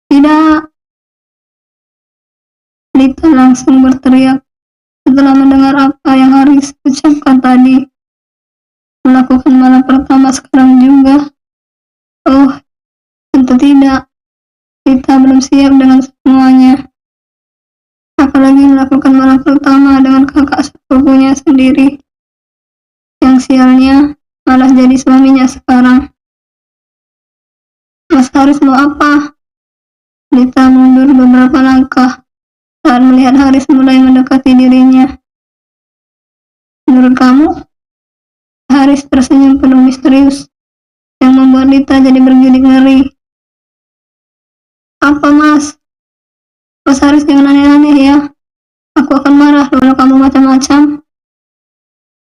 Tidak, Lita langsung berteriak setelah mendengar apa yang Haris ucapkan tadi. Melakukan malam pertama sekarang juga? Oh, tentu tidak. Lita belum siap dengan semuanya. Apalagi melakukan malam pertama dengan kakak sepupunya sendiri. Yang sialnya malah jadi suaminya sekarang. Mas Haris mau apa? Lita mundur beberapa langkah saat melihat Haris mulai mendekati dirinya. Menurut kamu? Haris tersenyum penuh misterius yang membuat Lita jadi bergidik ngeri. Apa mas? Mas Haris jangan aneh-aneh ya. Aku akan marah kalau kamu macam-macam.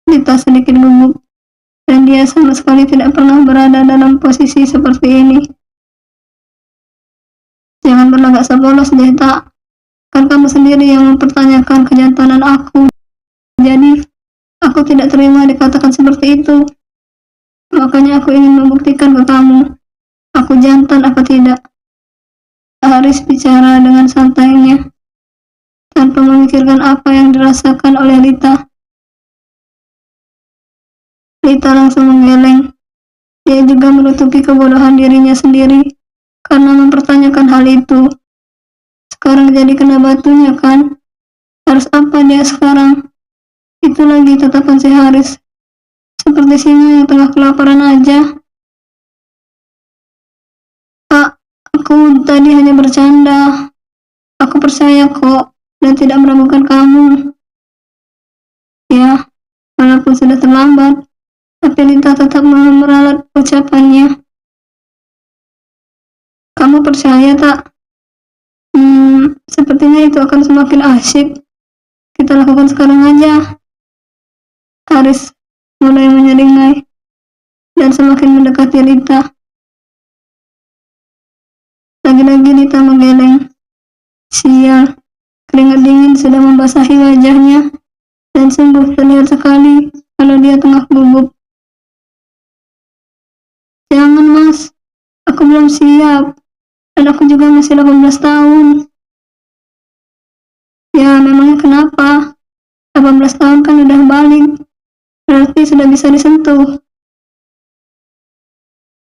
Lita sedikit gugup dan dia sama sekali tidak pernah berada dalam posisi seperti ini. Jangan berlagak sepolos deh tak. Kan kamu sendiri yang mempertanyakan kejantanan aku. Jadi, aku tidak terima dikatakan seperti itu. Makanya aku ingin membuktikan ke kamu. Aku jantan apa tidak. Haris bicara dengan santainya, tanpa memikirkan apa yang dirasakan oleh Lita. Lita langsung menggeleng. Dia juga menutupi kebodohan dirinya sendiri karena mempertanyakan hal itu. Sekarang jadi kena batunya kan? Harus apa dia sekarang? Itu lagi tatapan si Haris. Seperti singa yang tengah kelaparan aja. Kak, aku tadi hanya bercanda. Aku percaya kok dan tidak meragukan kamu. Ya, walaupun sudah terlambat, tapi Lita tetap meralat ucapannya. Kamu percaya tak? Sepertinya itu akan semakin asyik. Kita lakukan sekarang aja. Haris mulai menyeringai dan semakin mendekati Lita. Lagi-lagi Lita menggeleng. Sial, keringat dingin sudah membasahi wajahnya dan sungguh terlihat sekali kalau dia tengah gugup. Jangan mas, aku belum siap dan aku juga masih 18 tahun. Ya memangnya kenapa? 18 tahun kan udah balik, berarti sudah bisa disentuh.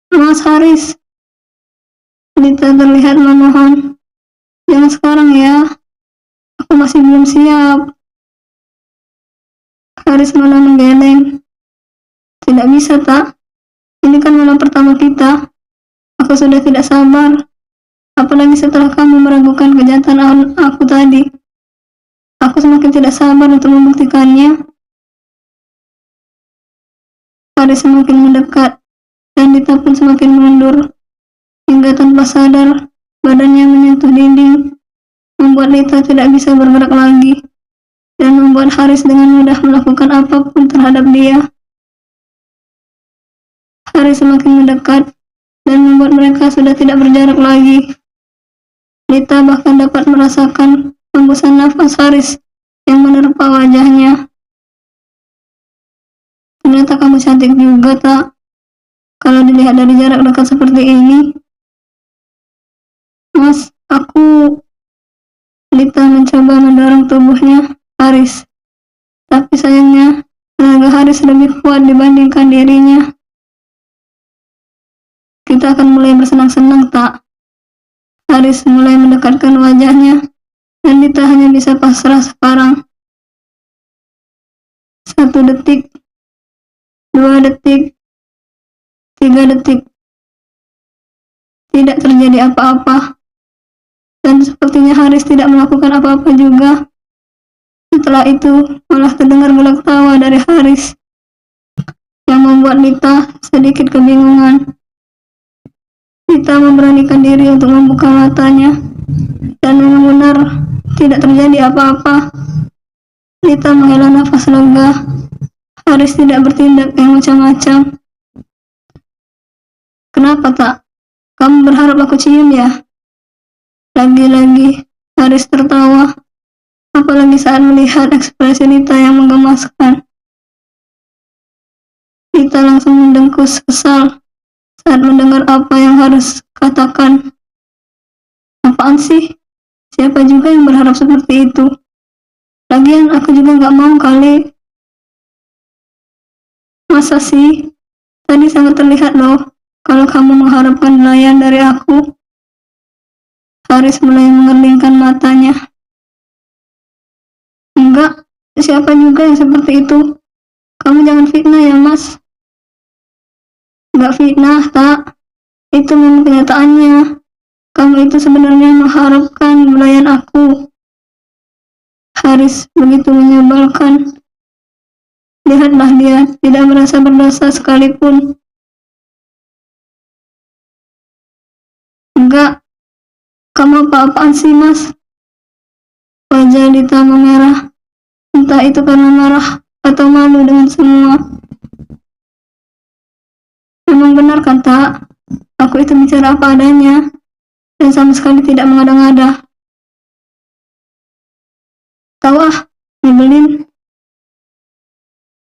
Mas Haris, Lita terlihat memohon. Jangan sekarang ya, aku masih belum siap. Haris malah menggeleng. Tidak bisa tak? Ini kan malam pertama kita. Aku sudah tidak sabar. Apalagi setelah kamu meragukan kejantanan aku tadi. Aku semakin tidak sabar untuk membuktikannya. Haris semakin mendekat dan Lita pun semakin mundur. Hingga tanpa sadar, badannya menyentuh dinding, membuat Lita tidak bisa bergerak lagi, dan membuat Haris dengan mudah melakukan apapun terhadap dia. Haris semakin mendekat, dan membuat mereka sudah tidak berjarak lagi. Lita bahkan dapat merasakan hembusan nafas Haris yang menerpa wajahnya. Ternyata kamu cantik juga tak? Kalau dilihat dari jarak dekat seperti ini. Mas, aku... Lita mencoba mendorong tubuhnya Haris. Tapi sayangnya, tenaga Haris lebih kuat dibandingkan dirinya. Kita akan mulai bersenang-senang tak? Haris mulai mendekatkan wajahnya, dan Lita hanya bisa pasrah sekarang. 1 detik, 2 detik, 3 detik. Tidak terjadi apa-apa. Dan sepertinya Haris tidak melakukan apa-apa juga. Setelah itu, malah terdengar gelak tawa dari Haris, yang membuat Lita sedikit kebingungan. Lita memberanikan diri untuk membuka matanya, dan memang benar, tidak terjadi apa-apa. Lita menghela nafas lega. Haris tidak bertindak yang macam-macam. Kenapa tak? Kamu berharap aku cium ya? Lagi-lagi Haris tertawa, apalagi saat melihat ekspresi Lita yang menggemaskan. Lita langsung mendengkus kesal saat mendengar apa yang Haris katakan. Apaan sih? Siapa juga yang berharap seperti itu? Lagian aku juga gak mau kali. Masa sih? Tadi sangat terlihat loh kalau kamu mengharapkan belayan dari aku. Haris mulai mengerlingkan matanya. Enggak, siapa juga yang seperti itu? Kamu jangan fitnah ya, Mas. Enggak fitnah, tak. Itu memang kenyataannya. Kamu itu sebenarnya mengharapkan belayan aku. Haris begitu menyebalkan. Lihatlah dia, tidak merasa berdosa sekalipun. Enggak, kamu apa-apaan sih, Mas? Wajah Dita memerah. Entah itu karena marah atau malu dengan semua. Memang benar kan, tak? Aku itu bicara apa adanya, dan sama sekali tidak mengada-ngada. Tahu ah, nyebelin.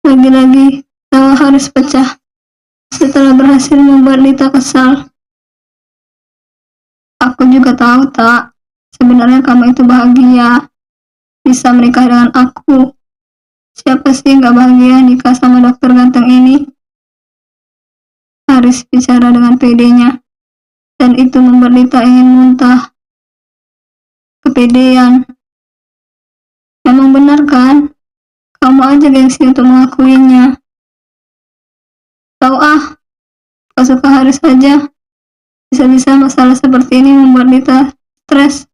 Lagi-lagi, tawa Haris pecah. Setelah berhasil membuat Dita kesal. Aku juga tahu, tak? Sebenarnya kamu itu bahagia. Bisa menikah dengan aku. Siapa sih yang gak bahagia nikah sama dokter ganteng ini? Haris bicara dengan pedenya. Dan itu membuat Dita ingin muntah. Kepedean. Memang benar kan? Kamu aja gengsi untuk mengakuinya. Tahu ah, gak suka Haris saja. Bisa-bisa masalah seperti ini membuat Dita stres.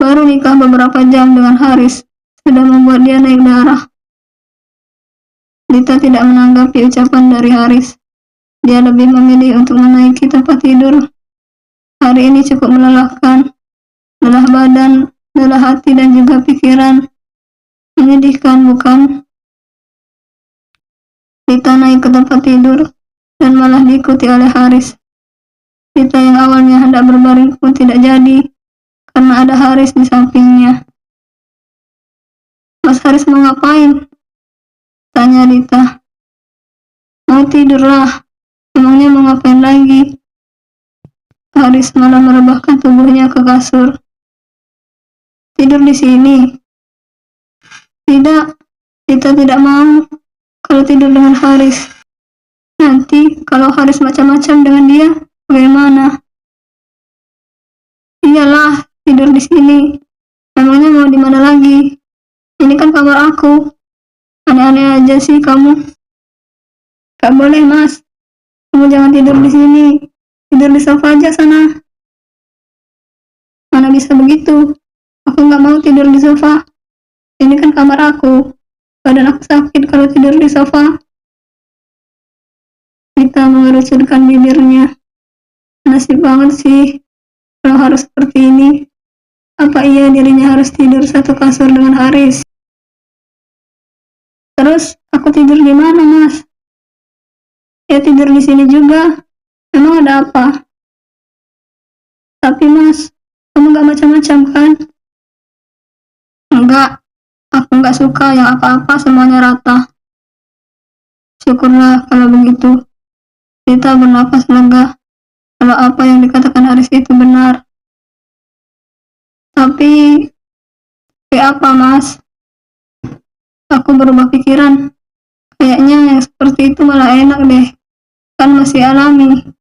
Baru nikah beberapa jam dengan Haris sudah membuat dia naik darah. Dita tidak menanggapi ucapan dari Haris. Dia lebih memilih untuk menaiki tempat tidur. Hari ini cukup melelahkan. Lelah badan, lelah hati dan juga pikiran. Menyedihkan, bukan? Dita naik ke tempat tidur dan malah diikuti oleh Haris. Dita yang awalnya hendak berbaring pun tidak jadi karena ada Haris di sampingnya. Mas Haris mau ngapain? Tanya Dita. Mau tidurlah. Emangnya mau ngapain lagi? Haris malah merebahkan tubuhnya ke kasur. Tidur di sini? Tidak, Dita tidak mau kalau tidur dengan Haris. Nanti kalau Haris macam-macam dengan dia, bagaimana? Iyalah, tidur di sini. Emangnya mau di mana lagi? Ini kan kamar aku. Aneh-aneh aja sih kamu. Gak boleh, Mas. Kamu jangan tidur di sini. Tidur di sofa aja sana. Mana bisa begitu? Aku gak mau tidur di sofa. Ini kan kamar aku. Badan aku sakit kalau tidur di sofa. Dita mengerucutkan bibirnya. Nasib banget sih kalau harus seperti ini. Apa iya dirinya harus tidur satu kasur dengan Haris? Terus aku tidur di mana, Mas? Ya tidur di sini juga. Emang ada apa? Tapi Mas, kamu gak macam-macam kan? Enggak, aku gak suka yang apa-apa semuanya rata. Syukurlah kalau begitu. Dita bernafas lega kalau apa yang dikatakan Haris itu benar. Tapi apa, Mas? Aku berubah pikiran. Kayaknya yang seperti itu malah enak deh. Kan masih alami.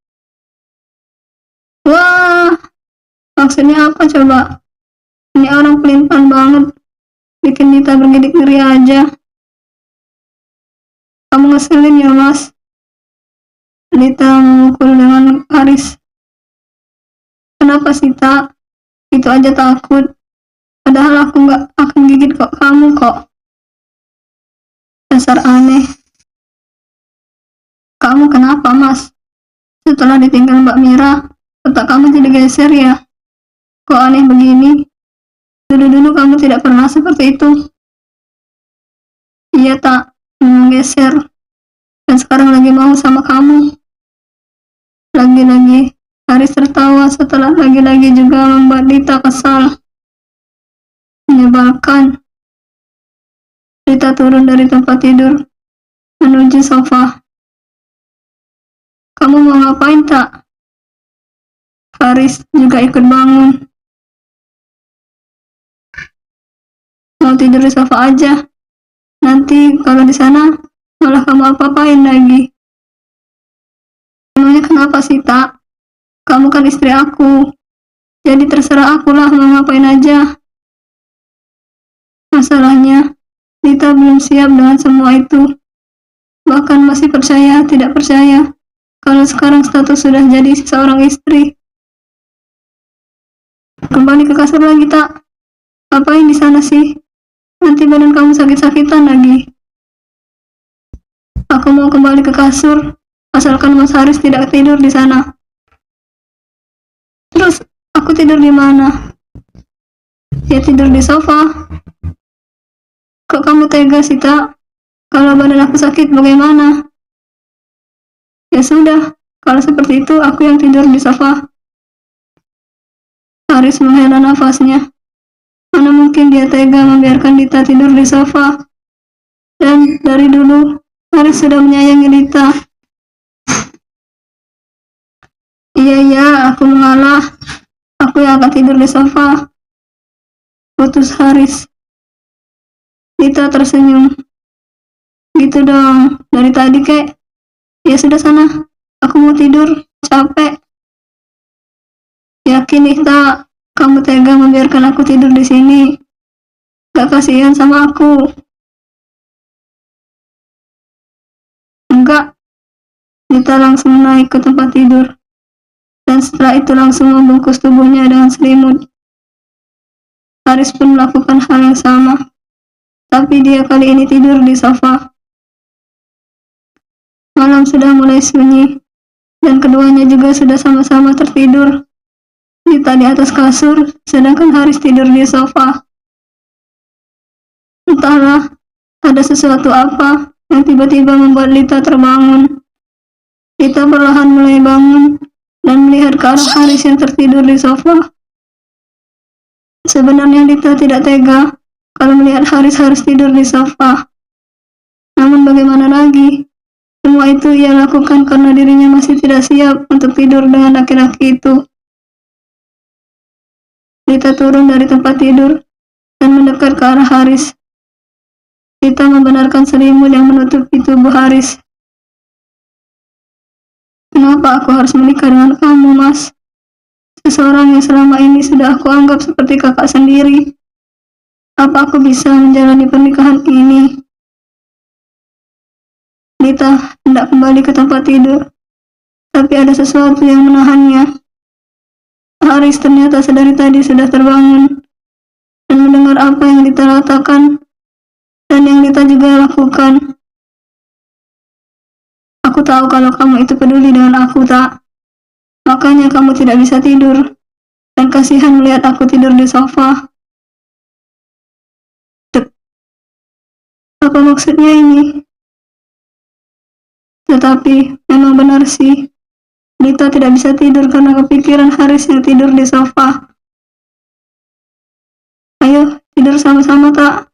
Wah, maksudnya apa coba? Ini orang pelin-pelan banget. Bikin Dita bergidik ngeri aja. Kamu ngeselin ya, Mas? Dita memukul dengan Haris. Kenapa sih, Tak? Itu aja takut. Padahal aku gak akan gigit kok kamu kok. Dasar aneh. Kamu kenapa, Mas? Setelah ditinggal Mbak Mira, otak kamu jadi geser ya? Kok aneh begini? Dulu-dulu kamu tidak pernah seperti itu. Iya, Tak. Memang geser. Dan sekarang lagi mau sama kamu. Lagi-lagi Haris tertawa setelah lagi-lagi juga membuat Dita kesal. Menyebalkan. Dita turun dari tempat tidur menuju sofa. Kamu mau ngapain, Tak? Haris juga ikut bangun. Mau tidur di sofa aja. Nanti kalau di sana malah kamu apa-apain lagi. Emangnya kenapa sih, Tak? Kamu kan istri aku. Jadi terserah akulah mau ngapain aja. Masalahnya, Lita belum siap dengan semua itu. Bahkan masih percaya, tidak percaya, kalau sekarang status sudah jadi seorang istri. Kembali ke kasur lagi, Tak. Apain di sana sih? Nanti badan kamu sakit-sakitan lagi. Aku mau kembali ke kasur, asalkan Mas Haris tidak tidur di sana. Terus, aku tidur di mana? Ya tidur di sofa. Kok kamu tega sih, Tak? Kalau badan aku sakit bagaimana? Ya sudah, kalau seperti itu aku yang tidur di sofa. Haris menghela nafasnya. Mana mungkin dia tega membiarkan Lita tidur di sofa. Dan dari dulu, Haris sudah menyayangi Lita. Iya, aku mengalah. Aku yang akan tidur di sofa. Putus Haris. Lita tersenyum. Gitu dong, dari tadi kek. Ya sudah sana, aku mau tidur, capek. Yakin Lita, kamu tega membiarkan aku tidur di sini? Gak kasihan sama aku? Enggak. Lita langsung naik ke tempat tidur. Dan setelah itu langsung membungkus tubuhnya dengan selimut. Haris pun melakukan hal yang sama. Tapi dia kali ini tidur di sofa. Malam sudah mulai sunyi. Dan keduanya juga sudah sama-sama tertidur. Lita di atas kasur, sedangkan Haris tidur di sofa. Entahlah, ada sesuatu apa yang tiba-tiba membuat Lita terbangun. Lita perlahan mulai bangun dan melihat ke arah Haris yang tertidur di sofa. Sebenarnya Lita tidak tega kalau melihat Haris harus tidur di sofa. Namun bagaimana lagi? Semua itu ia lakukan karena dirinya masih tidak siap untuk tidur dengan laki-laki itu. Lita turun dari tempat tidur dan mendekat ke arah Haris. Lita membenarkan selimut yang menutupi tubuh Haris. Kenapa aku harus menikah dengan kamu, Mas? Seseorang yang selama ini sudah aku anggap seperti kakak sendiri. Apa aku bisa menjalani pernikahan ini? Lita hendak kembali ke tempat tidur, tapi ada sesuatu yang menahannya. Haris ternyata sedari tadi sudah terbangun dan mendengar apa yang Lita katakan dan yang Lita juga lakukan. Aku tahu kalau kamu itu peduli dengan aku, Tak. Makanya kamu tidak bisa tidur dan kasihan melihat aku tidur di sofa. Apa maksudnya ini? Tetapi memang benar sih, Lita tidak bisa tidur karena kepikiran Haris yang tidur di sofa. Ayo, tidur sama-sama, Tak.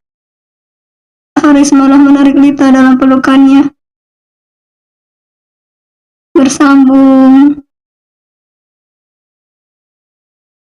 Haris malah menarik Lita dalam pelukannya. Bersambung.